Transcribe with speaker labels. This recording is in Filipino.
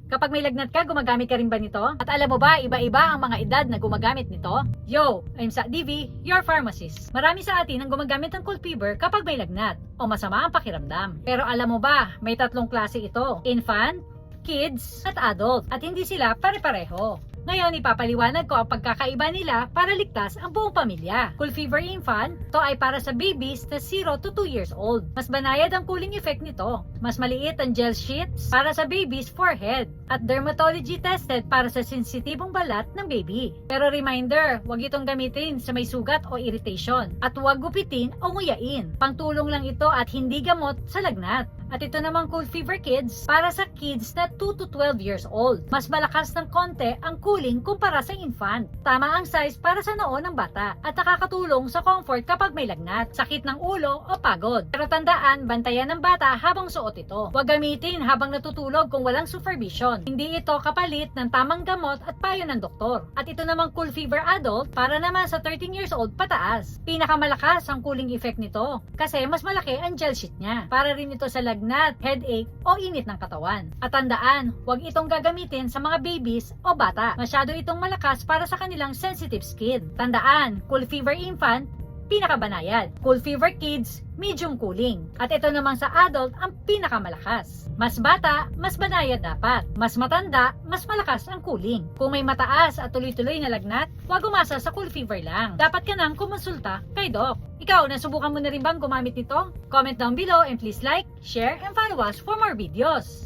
Speaker 1: Kapag may lagnat ka, gumagamit ka rin ba nito? At alam mo ba, iba-iba ang mga edad na gumagamit nito? Yo, I'm Sa DV, your pharmacist. Marami sa atin ang gumagamit ng cold fever kapag may lagnat o masama ang pakiramdam. Pero alam mo ba, may tatlong klase ito: infant, kids, at adult. At hindi sila pare-pareho. Ngayon, ipapaliwanag ko ang pagkakaiba nila para ligtas ang buong pamilya. Cold fever infant, to ay para sa babies na 0 to 2 years old. Mas banayad ang cooling effect nito. Mas maliit ang gel sheets para sa baby's forehead. At dermatology tested para sa sensitibong balat ng baby. Pero reminder, huwag itong gamitin sa may sugat o irritation. At huwag gupitin o nguyain. Pangtulong lang ito at hindi gamot sa lagnat. At ito namang cold fever kids para sa kids na 2 to 12 years old. Mas malakas ng konti ang cooling kumpara sa infant. Tama ang size para sa noo ng bata at nakakatulong sa comfort kapag may lagnat, sakit ng ulo o pagod. Pero tandaan, bantayan ng bata habang suot ito. Huwag gamitin habang natutulog kung walang supervision. Hindi ito kapalit ng tamang gamot at payo ng doktor. At ito namang cold fever adult para naman sa 13 years old pataas. Pinakamalakas ang cooling effect nito kasi mas malaki ang gel sheet niya. Para rin ito sa lagnat, headache o init ng katawan. At tandaan, huwag itong gagamitin sa mga babies o bata. Masyado itong malakas para sa kanilang sensitive skin. Tandaan, cold fever infant, pinakabanayad. Cold fever kids, medium cooling. At ito naman sa adult, ang pinakamalakas. Mas bata, mas banayad dapat. Mas matanda, mas malakas ang cooling. Kung may mataas at tuloy-tuloy na lagnat, huwag umasa sa cold fever lang. Dapat ka nang kumonsulta kay doc. Ikaw, nasubukan mo na rin bang gumamit nito? Comment down below and please like, share, and follow us for more videos.